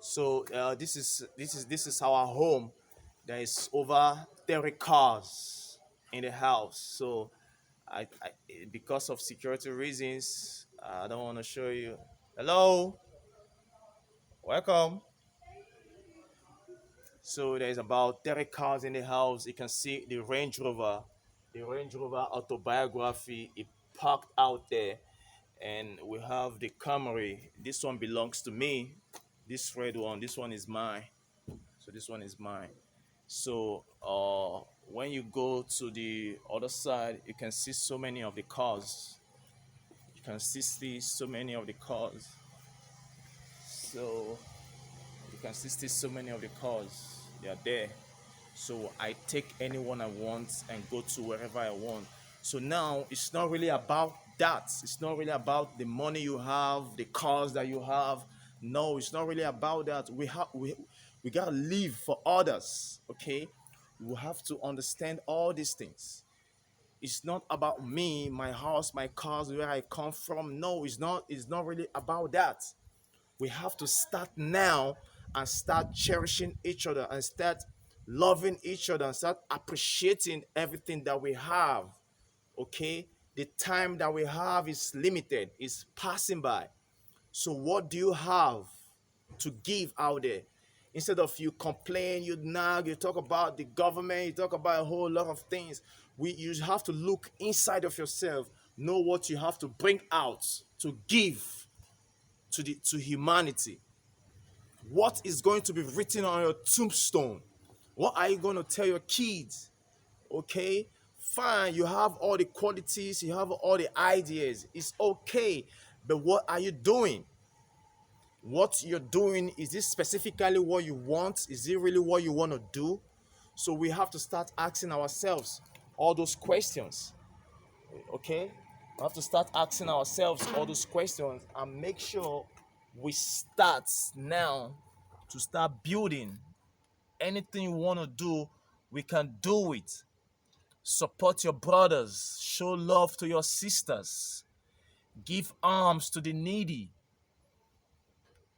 So this is our home. There is over 30 cars in the house. So I because of security reasons, I don't want to show you. Hello, welcome. So there's about 30 cars in the house. You can see the Range Rover autobiography, it parked out there. And we have the Camry. This one belongs to me. This one is mine. So this one is mine. So when you go to the other side, you can see so many of the cars. You can see so many of the cars. So you can see so many of the cars. They are there. So I take anyone I want and go to wherever I want. So now it's not really about that. It's not really about the money you have, the cars that you have. No, it's not really about that. We gotta live for others. Okay, we have to understand all these things. It's not about me, my house, my cars, where I come from. No, it's not. It's not really about that. We have to start now and start cherishing each other and start loving each other and start appreciating everything that we have. Okay, the time that we have is limited, is passing by. So what do you have to give out there? Instead of you complain, you nag, you talk about the government, you talk about a whole lot of things. You have to look inside of yourself, know what you have to bring out to give to humanity. What is going to be written on your tombstone? What are you going to tell your kids? Okay, fine, you have all the qualities, you have all the ideas, it's okay, but what are you doing? What you're doing, is this specifically what you want? Is it really what you want to do? So we have to start asking ourselves all those questions. Okay, we have to start asking ourselves all those questions and make sure we start now to start building. Anything you want to do, we can do it. Support your brothers, show love to your sisters, give alms to the needy,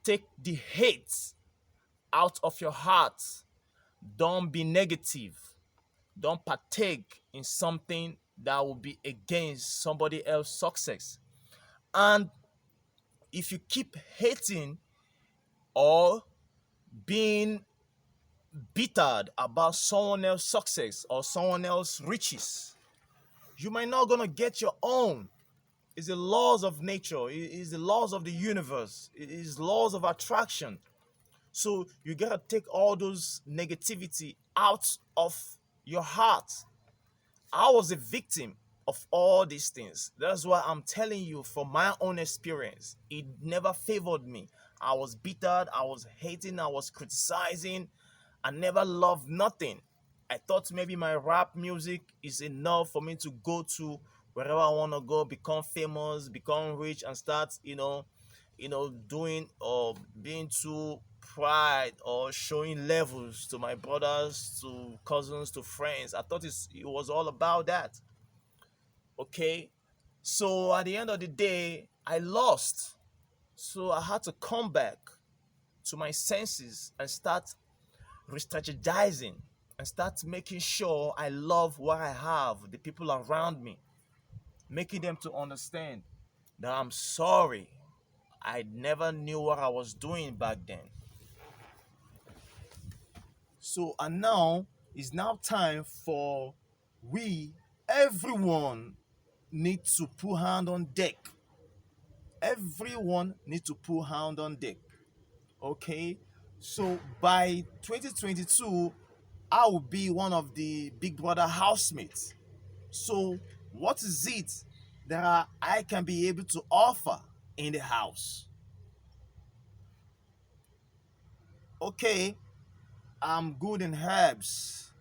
take the hate out of your heart. Don't be negative. Don't partake in something that will be against somebody else's success. And if you keep hating or being bittered about someone else's success or someone else's riches, you might not gonna get your own. It's the laws of nature, it's the laws of the universe, it is laws of attraction. So you gotta take all those negativity out of your heart. I was a victim of all these things. That's why I'm telling you from my own experience. It never favored me. I was bittered, I was hating, I was criticizing. I never loved nothing. I thought maybe my rap music is enough for me to go to wherever I want to go, become famous, become rich, and start, doing or being too pride or showing levels to my brothers, to cousins, to friends. I thought it was all about that. Okay. So at the end of the day, I lost. So I had to come back to my senses and start re-strategizing and start making sure I love what I have, the people around me, making them to understand that I'm sorry. I never knew what I was doing back then. So, and now it's now time for we, everyone, need to put hand on deck. Everyone need to put hand on deck. Okay. So by 2022, I will be one of the Big Brother housemates. So what is it that I can be able to offer in the house? Okay, I'm good in herbs.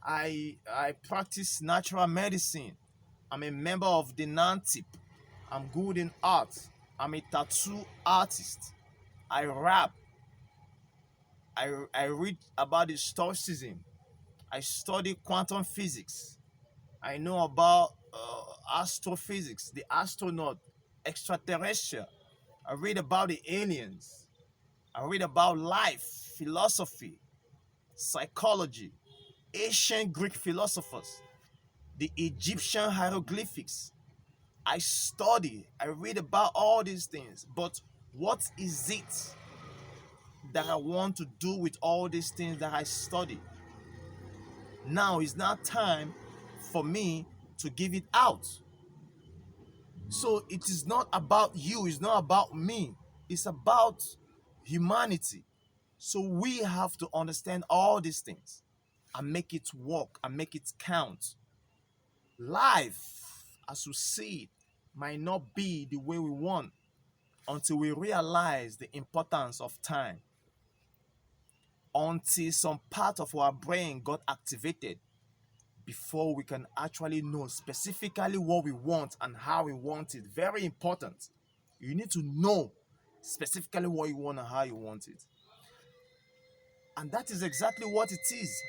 I practice natural medicine. I'm a member of the NANTIP. I'm good in art. I'm a tattoo artist. I rap. I read about the stoicism. I study quantum physics. I know about astrophysics, the astronaut, extraterrestrial. I read about the aliens. I read about life, philosophy, psychology, ancient Greek philosophers, the Egyptian hieroglyphics. I study, I read about all these things, but what is it that I want to do with all these things that I study? Now is not time for me to give it out. So it is not about you, it's not about me, it's about humanity. So we have to understand all these things and make it work and make it count. Life, as we see it, might not be the way we want until we realize the importance of time, until some part of our brain got activated before we can actually know specifically what we want and how we want it. Very important. You need to know specifically what you want and how you want it. And that is exactly what it is.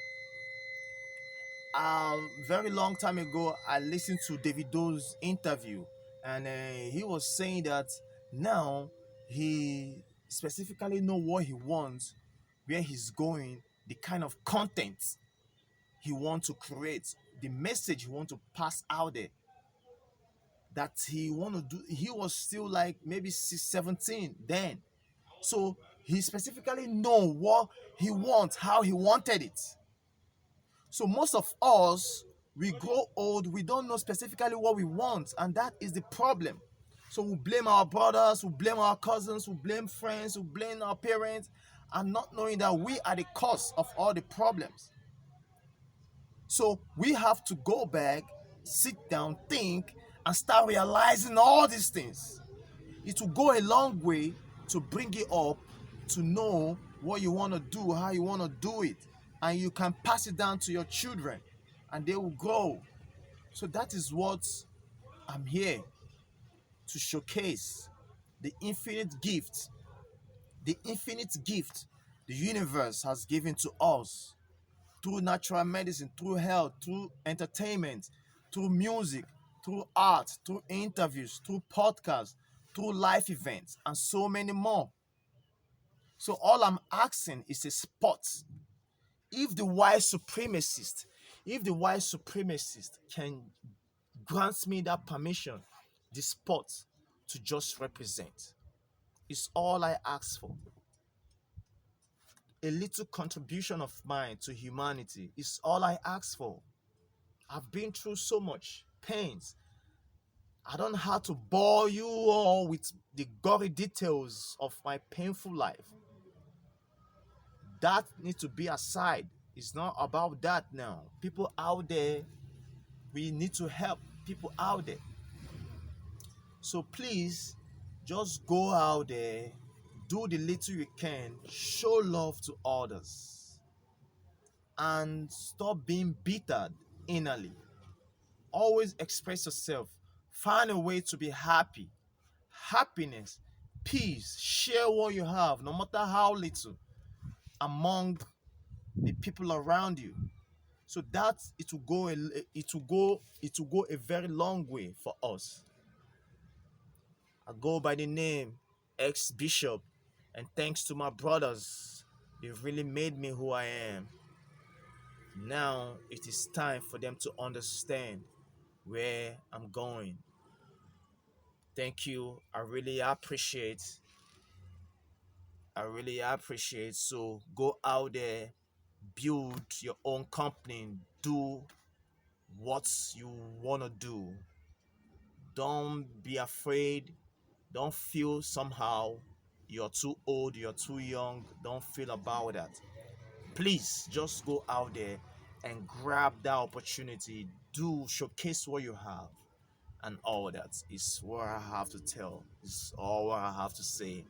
Very long time ago, I listened to Davido's interview, and he was saying that now he specifically know what he wants, where he's going, the kind of content he wants to create, the message he wants to pass out there. That he want to do. He was still like maybe 17 then, so he specifically know what he wants, how he wanted it. So most of us, we grow old, we don't know specifically what we want, and that is the problem. So we blame our brothers, we blame our cousins, we blame friends, we blame our parents, and not knowing that we are the cause of all the problems. So we have to go back, sit down, think, and start realizing all these things. It will go a long way to bring you up to know what you want to do, how you want to do it, and you can pass it down to your children and they will grow. So that is what I'm here to showcase: the infinite gift, the infinite gift the universe has given to us through natural medicine, through health, through entertainment, through music, through art, through interviews, through podcasts, through life events, and so many more. So all I'm asking is a spot. If the white supremacist, if the white supremacist can grant me that permission, the spot to just represent, is all I ask for. A little contribution of mine to humanity is all I ask for. I've been through so much pains. I don't have to bore you all with the gory details of my painful life. That needs to be aside. It's not about that now. People out there, we need to help people out there. So please, just go out there, do the little you can, show love to others, and stop being bitter innerly. Always express yourself. Find a way to be happy. Happiness, peace, share what you have, no matter how little, among the people around you. So that it will go a very long way for us. I go by the name ex Bishop, and thanks to my brothers, they've really made me who I am. Now it is time for them to understand where I'm going. Thank you. I really appreciate. So go out there, build your own company, do what you want to do. Don't be afraid. Don't feel somehow you're too old, you're too young. Don't feel about that. Please just go out there and grab that opportunity. Do showcase what you have, and all that is what I have to tell. Is all what I have to say.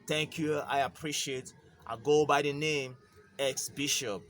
Thank you. I appreciate. I go by the name ex Bishop.